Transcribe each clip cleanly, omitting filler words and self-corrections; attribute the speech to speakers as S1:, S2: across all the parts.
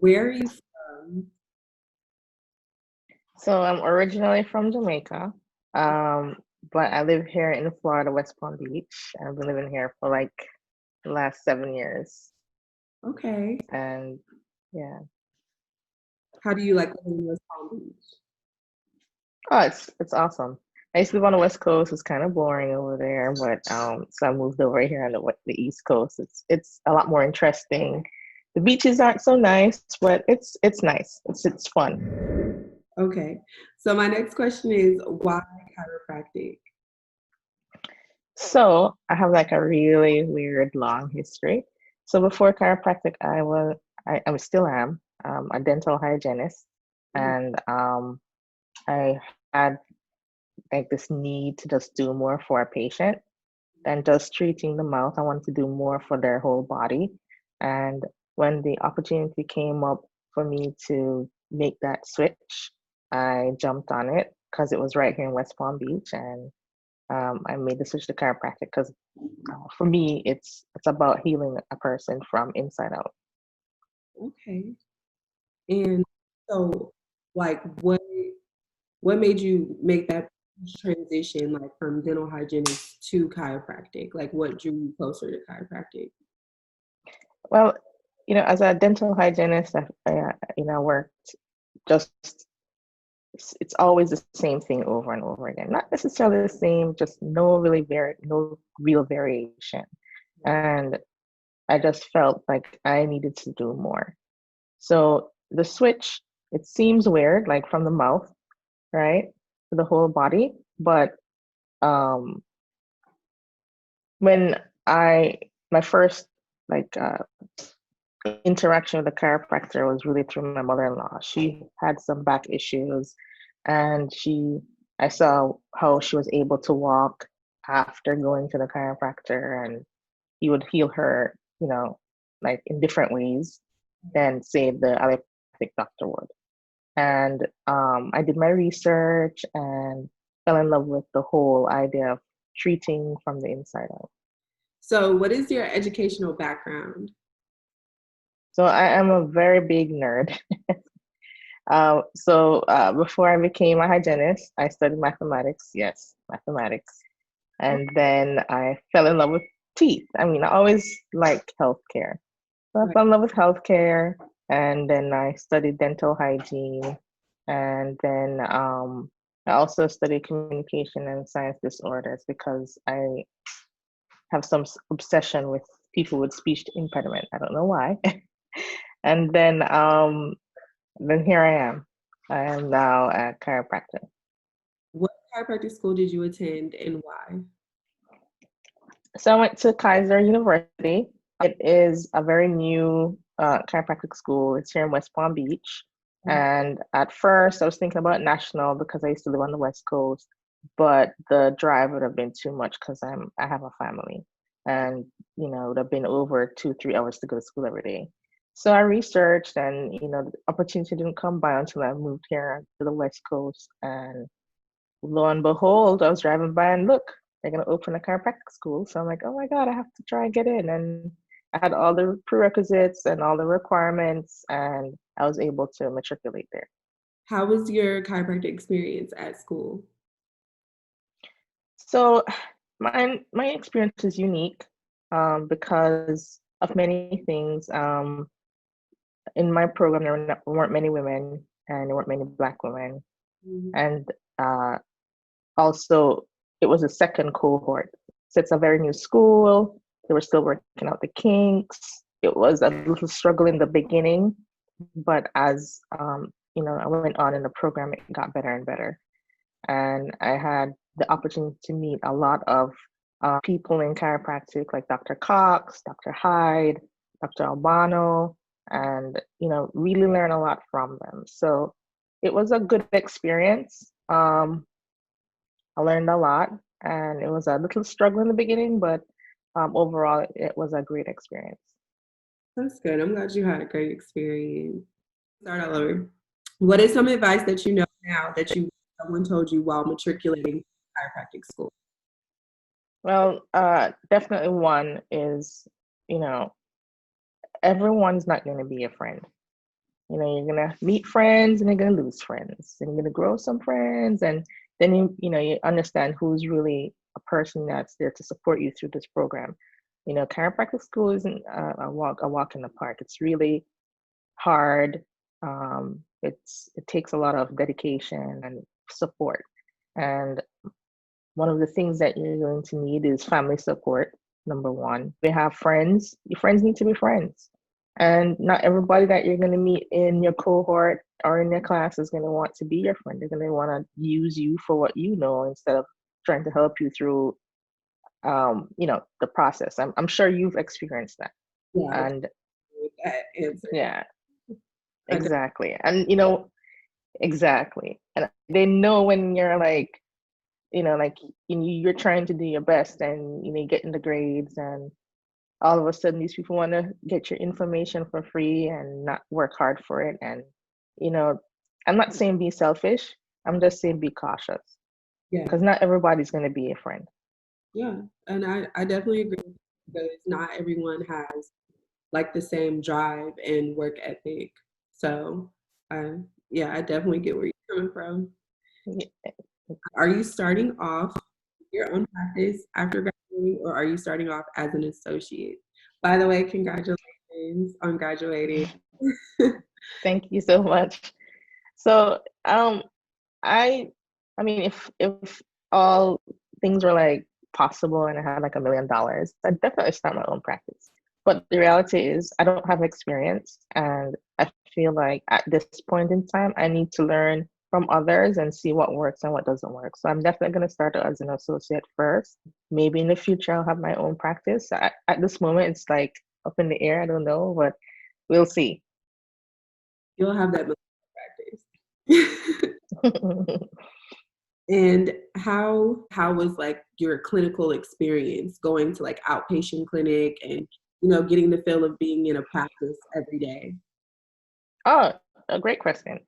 S1: Where are you from?
S2: So I'm originally from Jamaica, um, but I live here in Florida, West Palm Beach. I've been living here for like the last 7 years,
S1: Okay.
S2: and yeah.
S1: How do you like living in West Palm Beach?
S2: Oh, it's awesome. I used to live on the West Coast. It's kind of boring over there, but so I moved over here on the East Coast. It's a lot more interesting. The beaches aren't so nice, but it's nice. It's fun.
S1: Okay. So my next question is why chiropractic?
S2: So I have like a really weird long history. So before chiropractic, I still am a dental hygienist,
S1: Mhm.
S2: and I had like this need to just do more for a patient than just treating the mouth. I wanted to do more for their whole body. And when the opportunity came up for me to make that switch, I jumped on it because it was right here in West Palm Beach, and I made the switch to chiropractic because for me, it's about healing a person from inside out.
S1: Okay. And so like what made you make that transition like from dental hygienist to chiropractic? Like what drew you closer to chiropractic?
S2: Well, as a dental hygienist, worked just it's always the same thing over and over again. Not necessarily the same, just no real variation. And I just felt like I needed to do more. So the switch, it seems weird, like from the mouth, right, to the whole body, but um when I my first like interaction with the chiropractor was really through my mother-in-law. She had some back issues, and I saw how she was able to walk after going to the chiropractor, and he would heal her, like in different ways than say the allopathic doctor would. And I did my research and fell in love with the whole idea of treating from the inside out.
S1: So what is your educational background?
S2: So I am a very big nerd. Before I became a hygienist, I studied mathematics. Yes, mathematics. And then I fell in love with teeth. I mean, I always liked healthcare. So I
S1: Right.
S2: fell in love with healthcare, and then I studied dental hygiene. And then I also studied communication and science disorders because I have some obsession with people with speech impediment. I don't know why. And then here I am. I am now a chiropractor.
S1: What chiropractic school did you attend and why?
S2: So I went to Kaiser University. It is a very new chiropractic school. It's here in West Palm Beach. And at first, I was thinking about national because I used to live on the West Coast, but the drive would have been too much because I have a family, and it would have been over 2, 3 hours to go to school every day. So I researched, and the opportunity didn't come by until I moved here to the West Coast, and lo and behold, I was driving by and look, they're gonna open a chiropractic school. So I'm like, oh my God, I have to try and get in. And I had all the prerequisites and all the requirements, and I was able to matriculate there.
S1: How was your chiropractic experience at school?
S2: So my experience is unique because of many things. In my program, weren't many women, and there weren't many Black women,
S1: Mhm.
S2: and uh, also it was a second cohort. So it's a very new school. They were still working out the kinks. It was a little struggle in the beginning, but as I went on in the program, it got better and better. And I had the opportunity to meet a lot of people in chiropractic, like Dr. Cox, Dr. Hyde, Dr. Albano, and really learn a lot from them. So it was a good experience. I learned a lot, and it was a little struggle in the beginning, but overall, it was a great experience.
S1: That's good. I'm glad you had a great experience. Start all over. What is some advice that you know now that someone told you while matriculating chiropractic school?
S2: Well, definitely one is, you know, everyone's not going to be a friend. You're gonna meet friends and you're gonna lose friends, and you're gonna grow some friends, and then you understand who's really a person that's there to support you through this program. Chiropractic school isn't a walk in the park. It's really hard. It takes a lot of dedication and support. And one of the things that you're going to need is family support, number one. We have friends. Your friends need to be friends. And not everybody that you're going to meet in your cohort or in your class is going to want to be your friend. They're going to want to use you for what you know instead of trying to help you through, the process. I'm sure you've experienced that.
S1: Yeah,
S2: And
S1: with that answer.
S2: yeah,
S1: I don't-
S2: exactly. And, exactly. And they know when you're like you're trying to do your best, and you're getting the grades, and all of a sudden these people want to get your information for free and not work hard for it. And you know I'm not saying be selfish, I'm just saying be cautious,
S1: yeah,
S2: because not everybody's going to be a friend.
S1: yeah, and I definitely agree because not everyone has like the same drive and work ethic. So, yeah, I definitely get where you're coming from.
S2: Yeah.
S1: Are you starting off your own practice after graduating, or are you starting off as an associate? By the way, congratulations on graduating.
S2: Thank you so much. So I I mean, if all things were like possible and I had like $1 million, I'd definitely start my own practice. But the reality is I don't have experience, and I feel like at this point in time I need to learn from others and see what works and what doesn't work. So I'm definitely going to start as an associate first. Maybe in the future I'll have my own practice. At this moment it's like up in the air. I don't know, but we'll see.
S1: You'll have that practice. And how was like your clinical experience going to like outpatient clinic and getting the feel of being in a practice every day?
S2: Oh, a great question.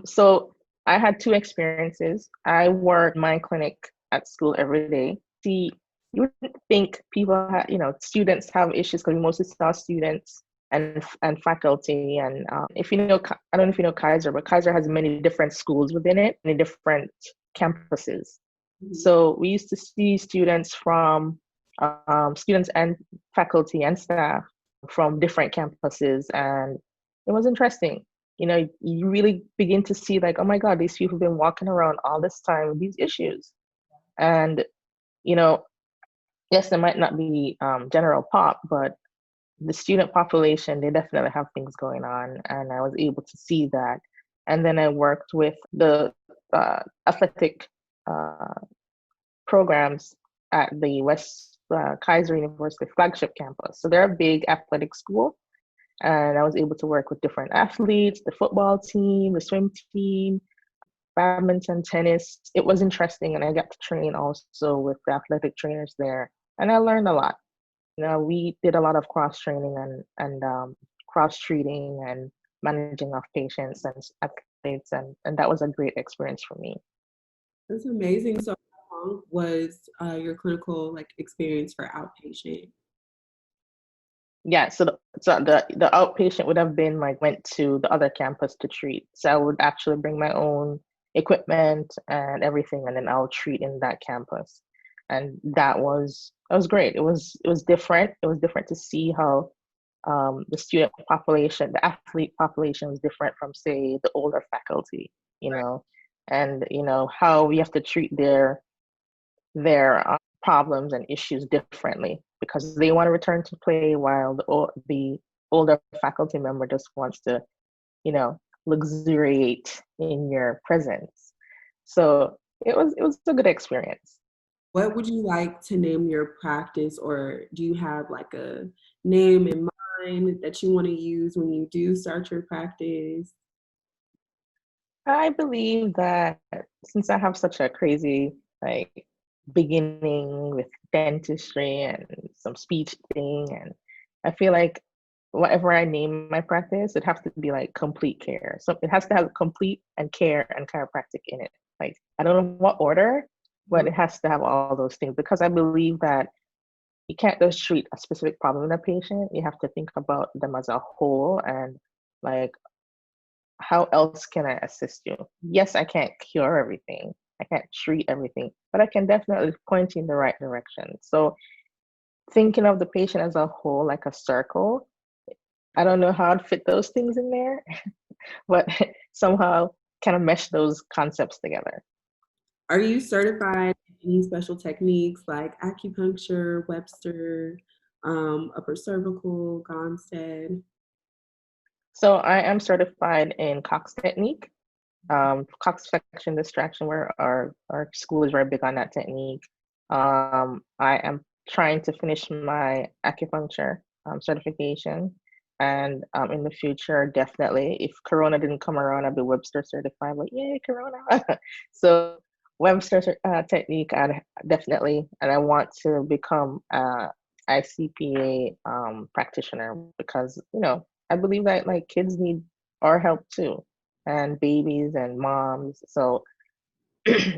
S2: So I had two experiences. I worked my clinic at school every day. See, you wouldn't think people have, students have issues, because we mostly saw students and faculty. And if you know, I don't know if you know Kaiser, but Kaiser has many different schools within it, many different campuses.
S1: Mhm.
S2: So we used to see students and faculty and staff from different campuses, and it was interesting. You really begin to see like, oh my God, these people have been walking around all this time with these issues. And, you know, yes, there might not be general pop, but the student population, they definitely have things going on. And I was able to see that. And then I worked with the athletic uh, programs at the West Kaiser University flagship campus. So they're a big athletic school, and I was able to work with different athletes, the football team, the swim team, badminton, tennis. It was interesting, and I got to train also with the athletic trainers there, and I learned a lot. We did a lot of cross training and cross treating and managing of patients and athletes, and that was a great experience for me.
S1: That's amazing. So how long was your clinical like experience for outpatient?
S2: Yeah, so the outpatient would have been like went to the other campus to treat. So I would actually bring my own equipment and everything, and then I'll treat in that campus. And that was great. It was different. It was different to see how the student population, the athlete population was different from say the older faculty, and how we have to treat their problems and issues differently, because they want to return to play while the older faculty member just wants to, luxuriate in your presence. So it was a good experience.
S1: What would you like to name your practice, or do you have like a name in mind that you want to use when you do start your practice?
S2: I believe that since I have such a crazy like beginning with dentistry and some speech thing, and I feel like whatever I name my practice, it has to be like complete care. So it has to have complete and care and chiropractic in it. Like I don't know what order, but
S1: Mhm.
S2: it has to have all those things, because I believe that you can't just treat a specific problem in a patient. You have to think about them as a whole, and like how else can I assist you? Yes, I can't cure everything. I can't treat everything, but I can definitely point you in the right direction. So thinking of the patient as a whole, like a circle, I don't know how to fit those things in there, but somehow kind of mesh those concepts together.
S1: Are you certified in any special techniques like acupuncture, Webster, upper cervical, Gonstead?
S2: So I am certified in Cox technique, Cox flexion distraction, where our school is very big on that technique. I am trying to finish my acupuncture certification, and in the future, definitely, if Corona didn't come around, I'd be Webster certified. But yay, Corona! So Webster technique, I definitely, and I want to become ICPA practitioner because I believe that like kids need our help too, and babies and moms. So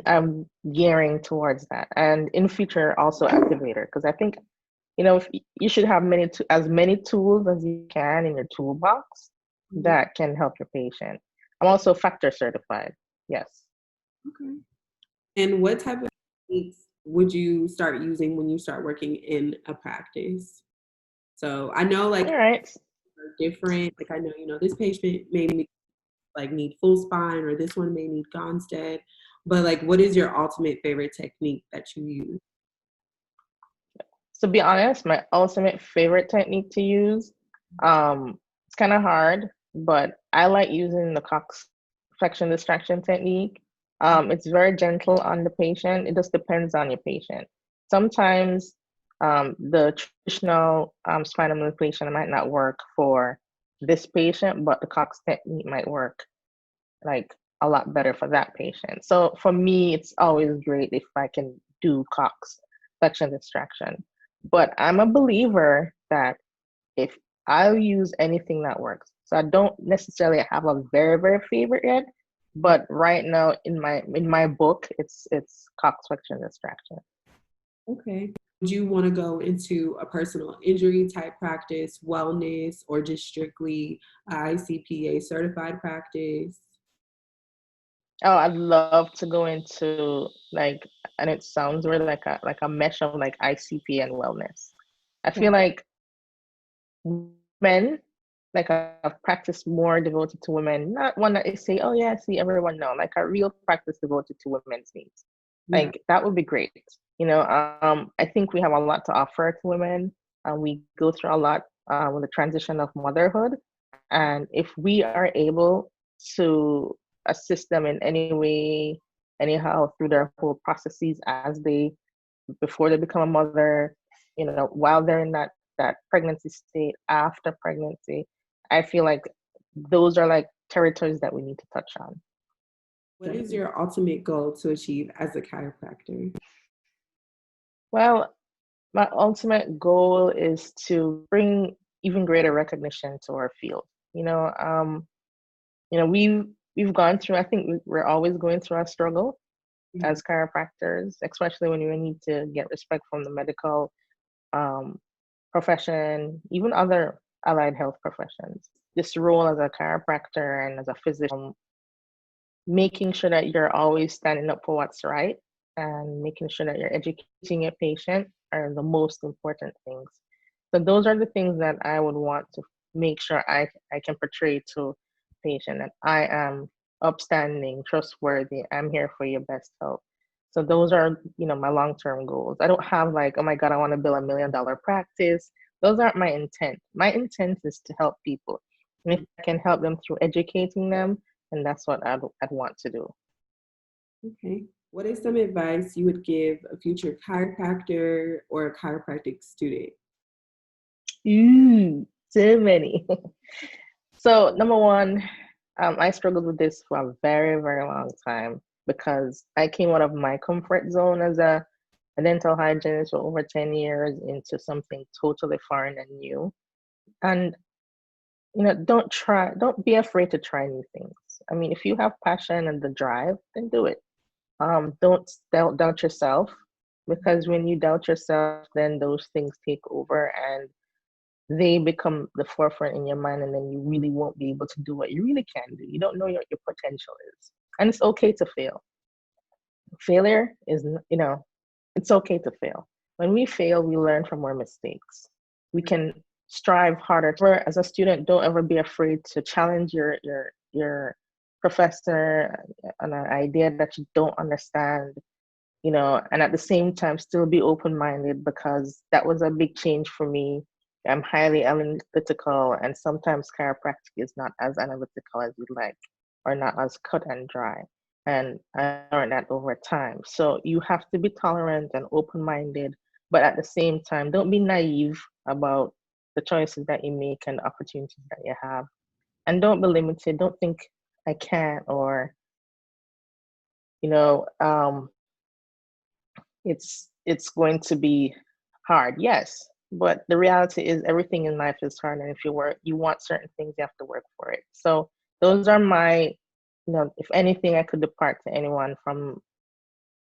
S2: I'm gearing towards that, and in future also activator because I think if you should have as many tools as you can in your toolbox
S1: Mhm.
S2: that can help your patient. I'm also factor certified. Yes.
S1: Okay. And what type of techniques would you start using when you start working in a practice? So I know like
S2: All right.
S1: are different. Like I know, this patient may need full spine or this one may need Gonstead. But like what is your ultimate favorite technique that you use?
S2: To be honest, my ultimate favorite technique to use, it's kind of hard, but I like using the Cox flexion distraction technique. It's very gentle on the patient. It just depends on your patient. Sometimes the traditional spinal manipulation might not work for this patient, but the Cox technique might work like a lot better for that patient. So for me, it's always great if I can do Cox flexion distraction. But I'm a believer that if I'll use anything that works. So I don't necessarily have a very, very favorite yet, but right now in my book, it's Cox flexion distraction.
S1: Okay. Would you want to go into a personal injury type practice, wellness, or just strictly ICPA certified practice?
S2: Oh, I'd love to go into like, and it sounds really like a mesh of like ICP and wellness. I
S1: Okay.
S2: feel like men, like a practice more devoted to women, not one that is say, oh yeah, see everyone know, like a real practice devoted to women's needs.
S1: Yeah.
S2: Like that would be great. I think we have a lot to offer to women. We go through a lot with the transition of motherhood, and if we are able to assist them in any way, anyhow, through their whole processes as they before they become a mother, while they're in that pregnancy state, after pregnancy, I feel like those are like territories that we need to touch on.
S1: What is your ultimate goal to achieve as a chiropractor?
S2: Well, my ultimate goal is to bring even greater recognition to our field. We've gone through. I think we're always going through a struggle
S1: Mhm.
S2: as chiropractors, especially when we need to get respect from the medical um, profession, even other allied health professions. This role as a chiropractor and as a physician, making sure that you're always standing up for what's right and making sure that you're educating your patient are the most important things. So those are the things that I would want to make sure I can portray to patient that I am upstanding, trustworthy, I'm here for your best help. So those are, my long-term goals. I don't have like, oh my God, I want to build $1 million practice. Those aren't my intent. My intent is to help people. And if I can help them through educating them, and that's what I'd want to do.
S1: Okay. What is some advice you would give a future chiropractor or a chiropractic student?
S2: Ooh, too many. So number one, I struggled with this for a very, very long time because I came out of my comfort zone as a dental hygienist for over 10 years into something totally foreign and new. And don't be afraid to try new things. I mean, if you have passion and the drive, then do it. Don't doubt yourself because when you doubt yourself, then those things take over and they become the forefront in your mind, and then you really won't be able to do what you really can do. You don't know what your potential is. And it's okay to fail. Failure is, it's okay to fail. When we fail, we learn from our mistakes. We can strive harder. As a student, don't ever be afraid to challenge your professor on an idea that you don't understand, and at the same time still be open-minded, because that was a big change for me. I'm highly analytical, and sometimes chiropractic is not as analytical as you'd like, or not as cut and dry. And I learned that over time. So you have to be tolerant and open-minded, but at the same time, don't be naive about the choices that you make and the opportunities that you have. And don't be limited. Don't think I can't, or you know, it's going to be hard. Yes, but the reality is everything in life is hard, and if you want certain things, you have to work for it. So those are my, if anything I could depart to anyone from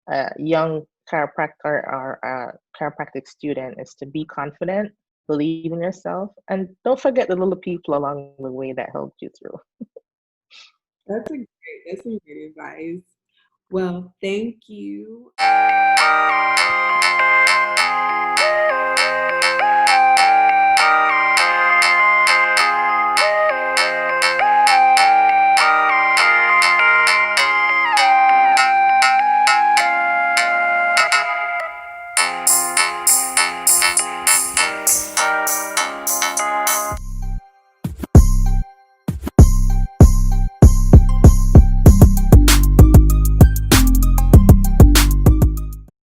S2: a young chiropractor or a chiropractic student, is to be confident, believe in yourself, and don't forget the little people along the way that helped you through.
S1: That's some great advice. Well, thank you.